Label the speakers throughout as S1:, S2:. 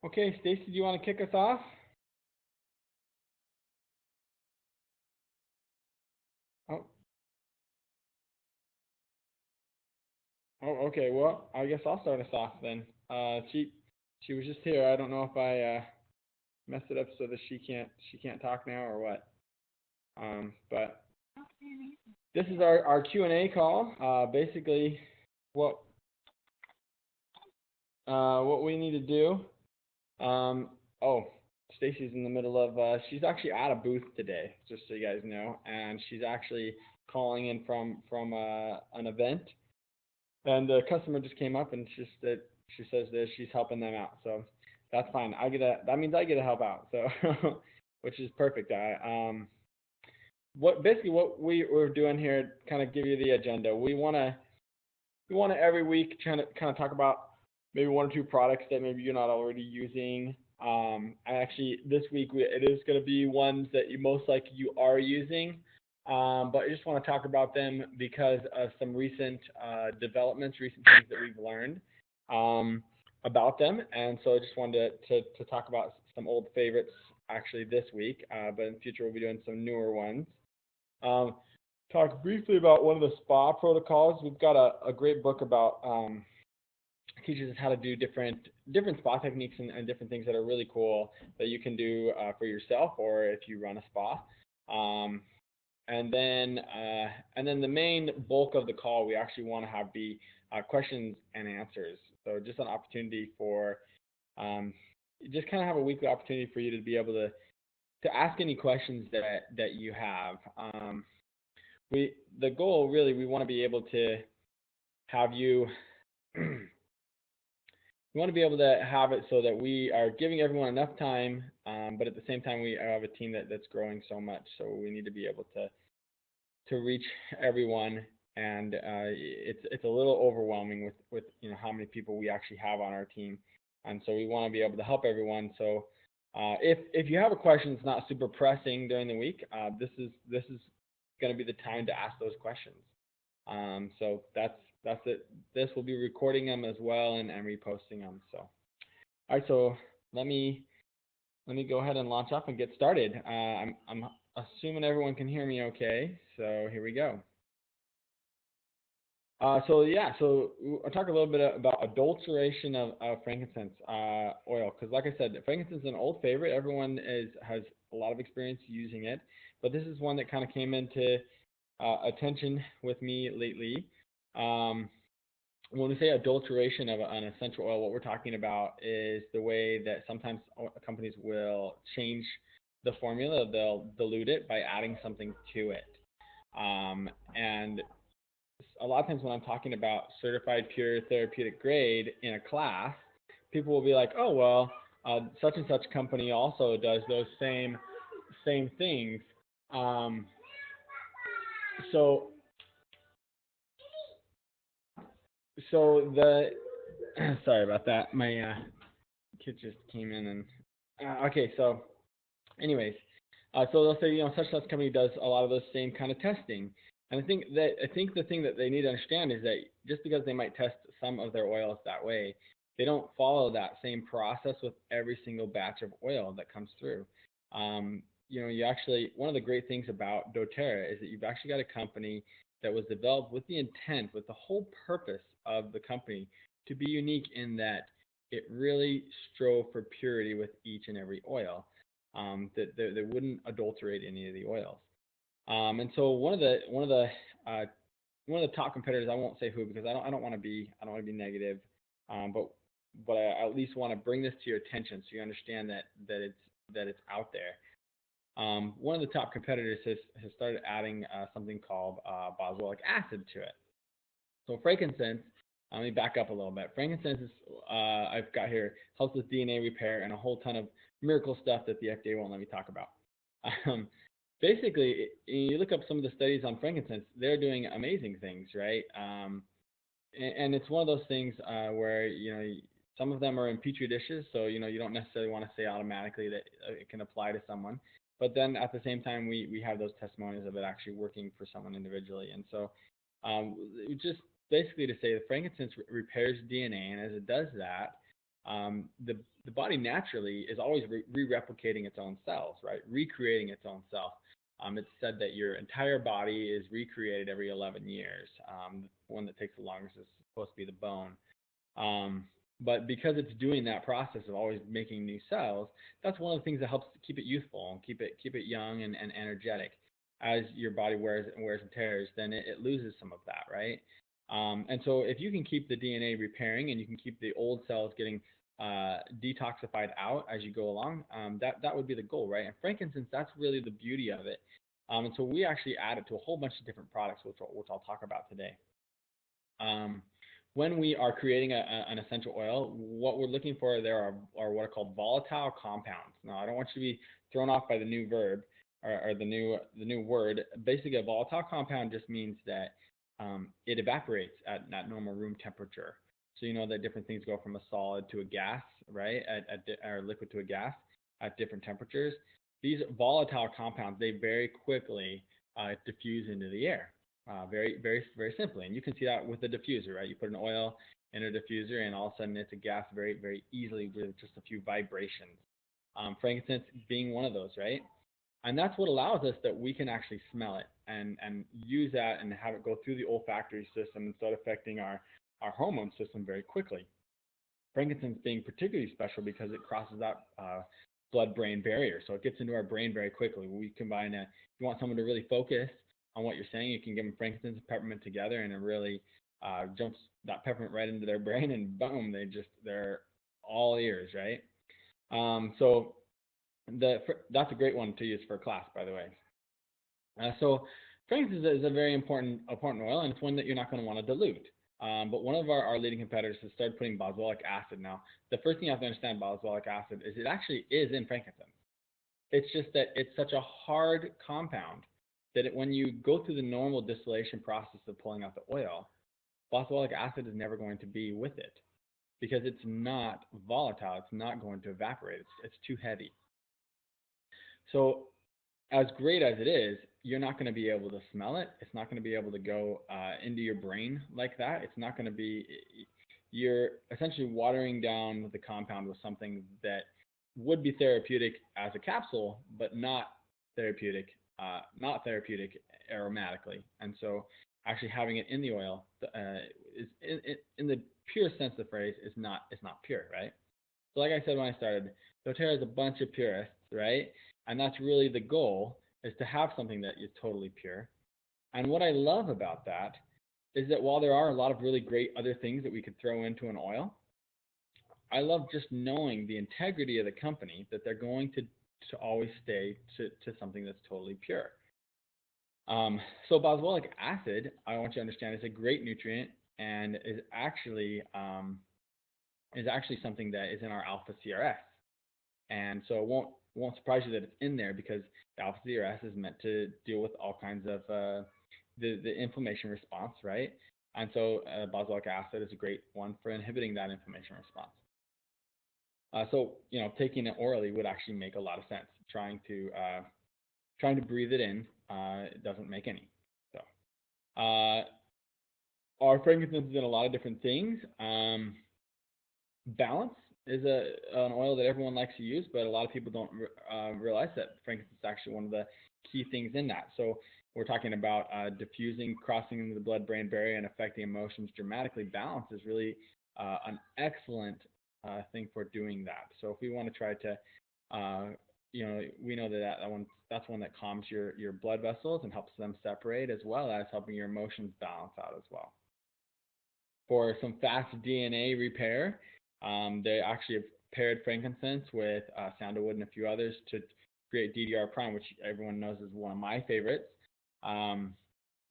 S1: Okay, Stacy, do you want to kick us off? Oh, okay. Well, I guess I'll start us off then. She was just here. I don't know if I messed it up so that she can't talk now or what. But this is our Q&A call. Basically, what what we need to do. Oh, Stacy's in the middle of. She's actually at a booth today, just so you guys know, and she's actually calling in from an event. And the customer just came up and she says that she's helping them out. So that's fine. That means I get to help out. So which is perfect. What we're doing here, kind of give you the agenda. We wanna every week trying to kind of talk about maybe one or two products that maybe you're not already using. Actually, this week it is going to be ones that you most likely you are using, but I just want to talk about them because of some recent developments, recent things that we've learned about them, and so I just wanted to talk about some old favorites actually this week, but in the future we'll be doing some newer ones. Um, Talk briefly about one of the spa protocols. We've got a great book about teaches us how to do different spa techniques and different things that are really cool that you can do for yourself or if you run a spa. Um, and then the main bulk of the call we actually want to have be questions and answers. So just an opportunity for um, just kind of have a weekly opportunity for you to be able to ask any questions that you have. We the goal really we want to be able to have you we want to be able to have it so that we are giving everyone enough time, but at the same time we have a team that's growing so much, so we need to be able to reach everyone, and it's a little overwhelming with how many people we actually have on our team, and so we want to be able to help everyone. So if you have a question that's not super pressing during the week, this is going to be the time to ask those questions. So that's it. This will be recording them as well and reposting them. So all right, so let me let me go ahead and launch off and get started. I'm assuming everyone can hear me okay. So here we go. So yeah, so I'll talk a little bit about adulteration of frankincense oil, because like I said, frankincense is an old favorite. Everyone has a lot of experience using it, but this is one that kind of came into attention with me lately. Um, when we say adulteration of an essential oil, what we're talking about is the way that sometimes companies will change the formula. They'll dilute it by adding something to it. And a lot of times when I'm talking about certified pure therapeutic grade in a class, people will be like, "Oh well, such and such company also does those same things." Um, so so the sorry about that. My kid just came in and okay. So anyways, so they'll say, such and such company does a lot of those same kind of testing. And I think the thing that they need to understand is that just because they might test some of their oils that way, they don't follow that same process with every single batch of oil that comes through. You actually one of the great things about DoTerra is that you've actually got a company that was developed with the intent, with the whole purpose of the company to be unique in that it really strove for purity with each and every oil. That wouldn't adulterate any of the oils. And so uh, one of the top competitors, I won't say who because I don't want to be negative, but I at least want to bring this to your attention so you understand that it's out there. One of the top competitors has started adding something called boswellic acid to it. So frankincense, let me back up a little bit. Frankincense is, I've got here, helps with DNA repair and a whole ton of miracle stuff that the FDA won't let me talk about. Um, Basically, you look up some of the studies on frankincense, they're doing amazing things, right? And it's one of those things where, some of them are in petri dishes, so, you don't necessarily want to say automatically that it can apply to someone. But then at the same time, we have those testimonies of it actually working for someone individually. And so just basically to say that frankincense repairs DNA, and as it does that, The body naturally is always re-replicating its own cells, right? Recreating its own self. It's said that your entire body is recreated every 11 years. The one that takes the longest is supposed to be the bone. Um, but because it's doing that process of always making new cells, that's one of the things that helps keep it youthful and keep it young and energetic. As your body wears and tears, then it loses some of that, right? And so if you can keep the DNA repairing and you can keep the old cells getting detoxified out as you go along, that would be the goal, right? And frankincense, that's really the beauty of it. And so we actually add it to a whole bunch of different products, which I'll talk about today. Um, when we are creating an essential oil, what we're looking for there are what are called volatile compounds. Now, I don't want you to be thrown off by the new verb or the new word. Basically, a volatile compound just means that it evaporates at normal room temperature. So you know that different things go from a solid to a gas, right? Or liquid to a gas at different temperatures. These volatile compounds, they very quickly diffuse into the air. Very, very, very simply. And you can see that with the diffuser, right? You put an oil in a diffuser and all of a sudden it's a gas very, very easily with just a few vibrations. Frankincense being one of those, right? And that's what allows us that we can actually smell it and use that and have it go through the olfactory system and start affecting our hormone system very quickly. Frankincense being particularly special because it crosses that blood-brain barrier. So it gets into our brain very quickly. We combine if you want someone to really focus on what you're saying, you can give them frankincense and peppermint together, and it really jumps that peppermint right into their brain, and boom, they're all ears, right? So that's a great one to use for a class, by the way. So frankincense is a very important oil, and it's one that you're not going to want to dilute. But one of our leading competitors has started putting boswellic acid. Now, the first thing you have to understand about boswellic acid is it actually is in frankincense. It's just that it's such a hard compound that when you go through the normal distillation process of pulling out the oil, boswellic acid is never going to be with it because it's not volatile. It's not going to evaporate. It's too heavy. So as great as it is, you're not going to be able to smell it. It's not going to be able to go into your brain like that. It's not going to be, you're essentially watering down the compound with something that would be therapeutic as a capsule, but therapeutic, not therapeutic aromatically. And so actually having it in the oil is in the pure sense of the phrase is not pure, right? So like I said when I started, doTERRA is a bunch of purists, right? And that's really the goal, is to have something that is totally pure. And what I love about that is that while there are a lot of really great other things that we could throw into an oil, I love just knowing the integrity of the company, that they're going to always stay to something that's totally pure. So boswellic acid, I want you to understand, is a great nutrient and is actually something that is in our alpha CRS. And so it won't surprise you that it's in there because the alpha CRS is meant to deal with all kinds of the inflammation response, right? And so boswellic acid is a great one for inhibiting that inflammation response. So taking it orally would actually make a lot of sense. Trying to breathe it in it doesn't make any. So our frankincense is in a lot of different things. Balance is an oil that everyone likes to use, but a lot of people don't realize that frankincense is actually one of the key things in that. So we're talking about diffusing, crossing into the blood-brain barrier, and affecting emotions dramatically. Balance is really an excellent thing for doing that. So if we want to try to, we know that's one that calms your blood vessels and helps them separate, as well as helping your emotions balance out as well. For some fast DNA repair, they actually have paired frankincense with sandalwood and a few others to create DDR prime, which everyone knows is one of my favorites.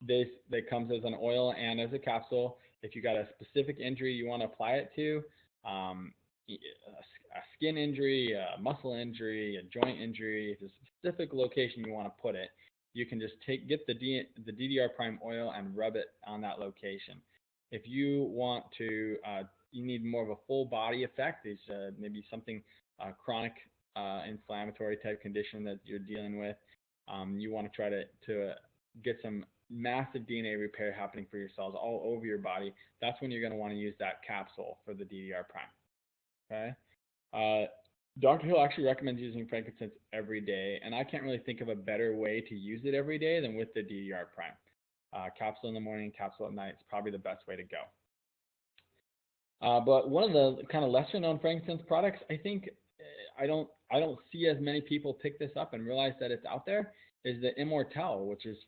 S1: This that comes as an oil and as a capsule. If you got a specific injury you want to apply it to, a skin injury, a muscle injury, a joint injury, if it's a specific location you want to put it, you can just get the DDR prime oil and rub it on that location. If you want to, you need more of a full body effect. There's maybe something chronic inflammatory type condition that you're dealing with. You want to try to get some massive DNA repair happening for your cells all over your body. That's when you're going to want to use that capsule for the DDR prime. Okay. Uh, Dr. Hill actually recommends using frankincense every day, and I can't really think of a better way to use it every day than with the DDR Prime. Capsule in the morning, capsule at night is probably the best way to go. But one of the kind of lesser known frankincense products, I think I don't see as many people pick this up and realize that it's out there, is the Immortelle, which is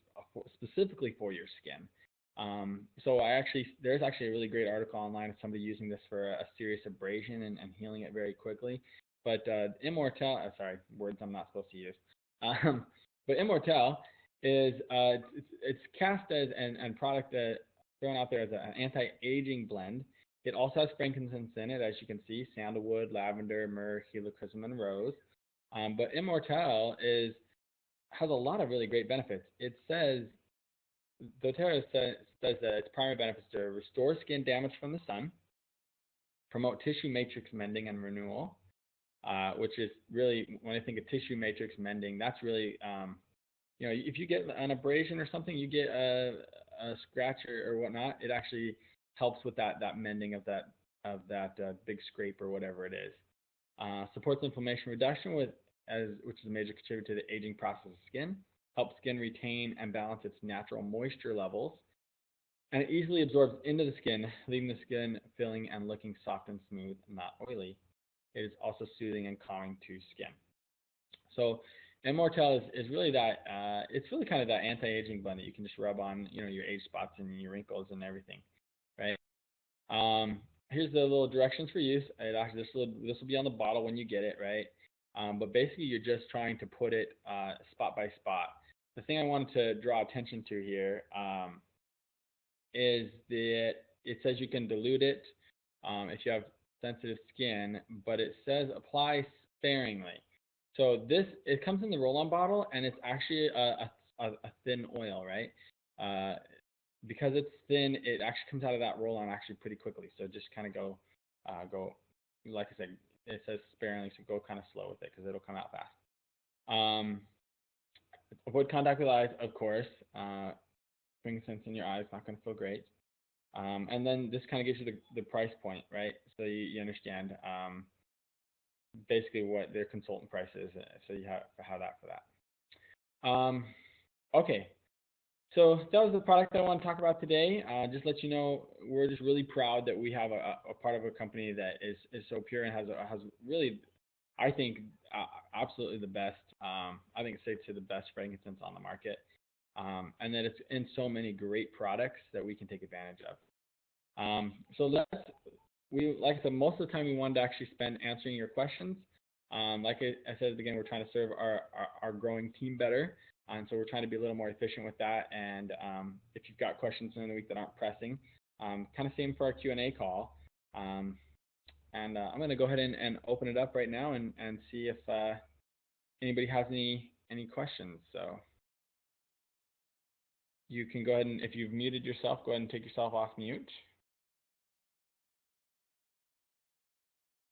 S1: specifically for your skin. So there's actually a really great article online of somebody using this for a serious abrasion and healing it very quickly. But Immortelle, sorry, words I'm not supposed to use. Um, but Immortelle is it's cast as and product thrown out there as an anti-aging blend. It also has frankincense in it, as you can see, sandalwood, lavender, myrrh, helichrysum, and rose. But Immortelle has a lot of really great benefits. It says doTERRA says that its primary benefits are restore skin damage from the sun, promote tissue matrix mending and renewal, which is really, when I think of tissue matrix mending, that's really, if you get an abrasion or something, you get a scratch or whatnot, it actually helps with that mending of that big scrape or whatever it is. Supports inflammation reduction which is a major contributor to the aging process of skin. Helps skin retain and balance its natural moisture levels, and it easily absorbs into the skin, leaving the skin feeling and looking soft and smooth, not oily. It is also soothing and calming to skin. So Immortelle is really that. It's really kind of that anti-aging blend that you can just rub on, your age spots and your wrinkles and everything, right? Here's the little directions for use. This will be on the bottle when you get it, right? But basically, you're just trying to put it spot by spot. The thing I wanted to draw attention to here is that it says you can dilute it if you have sensitive skin, but it says apply sparingly. So it comes in the roll-on bottle, and it's actually a thin oil, right? Because it's thin, it actually comes out of that roll-on actually pretty quickly. So just kind of go, like I said, it says sparingly, so go kind of slow with it because it'll come out fast. Avoid contact with eyes, of course. Frankincense in your eyes, not going to feel great. And then this kind of gives you the price point, right? So you understand basically what their consultant price is, so you have that for that. Okay, so that was the product that I want to talk about today. Just let you know, we're just really proud that we have a part of a company that is so pure and has really, I think, absolutely the best. I think it's safe to say the best frankincense on the market, and that it's in so many great products that we can take advantage of. So like I said, most of the time we wanted to actually spend answering your questions. Like I said at the beginning, we're trying to serve our growing team better. And so we're trying to be a little more efficient with that. And if you've got questions during the week that aren't pressing, kind of same for our Q&A call. And I'm going to go ahead and open it up right now and see if anybody has any questions. So you can go ahead and, if you've muted yourself, go ahead and take yourself off mute.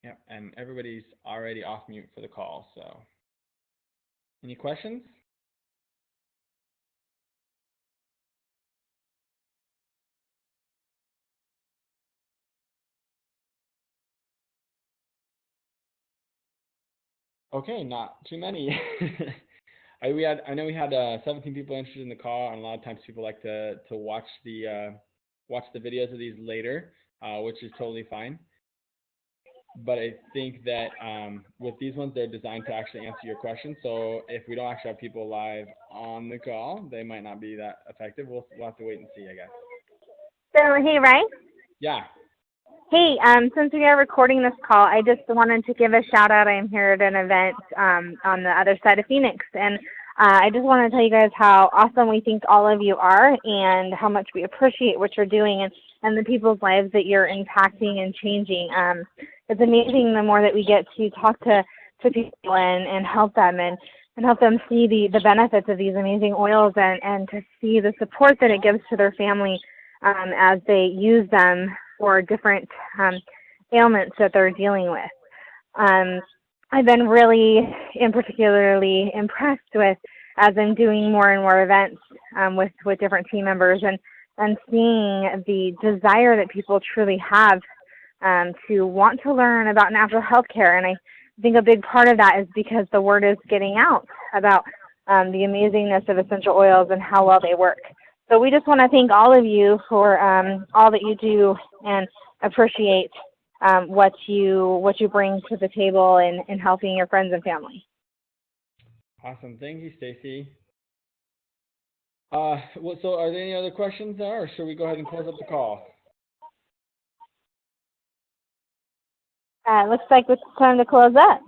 S1: Yep, and everybody's already off mute for the call. So any questions? Okay, not too many. I know we had 17 people interested in the call, and a lot of times people like to watch the videos of these later, which is totally fine. But I think that with these ones, they're designed to actually answer your questions. So if we don't actually have people live on the call, they might not be that effective. We'll have to wait and see, I guess.
S2: So, hey, Ryan?
S1: Yeah.
S2: Hey, since we are recording this call, I just wanted to give a shout out. I am here at an event on the other side of Phoenix, and I just want to tell you guys how awesome we think all of you are and how much we appreciate what you're doing and the people's lives that you're impacting and changing. It's amazing the more that we get to talk to people and help them and help them see the benefits of these amazing oils and to see the support that it gives to their family as they use them for different ailments that they're dealing with. I've been really particularly impressed with, as I'm doing more and more events with different team members and seeing the desire that people truly have to want to learn about natural health care. And I think a big part of that is because the word is getting out about the amazingness of essential oils and how well they work. So we just want to thank all of you for all that you do and appreciate what you bring to the table in helping your friends and family.
S1: Awesome. Thank you, Stacy. Well, so are there any other questions there, or should we go ahead and close up the call?
S2: Looks like it's time to close up.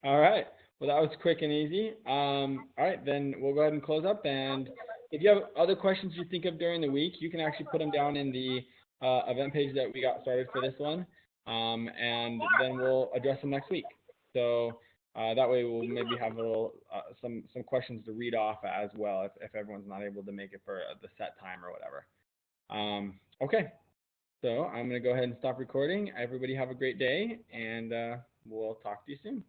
S1: All right. Well, that was quick and easy. All right, then we'll go ahead and close up. And if you have other questions you think of during the week, you can actually put them down in the event page that we got started for this one, and then we'll address them next week. So that way we'll maybe have a little some questions to read off as well if everyone's not able to make it for the set time or whatever. Okay. So I'm going to go ahead and stop recording. Everybody have a great day, and we'll talk to you soon.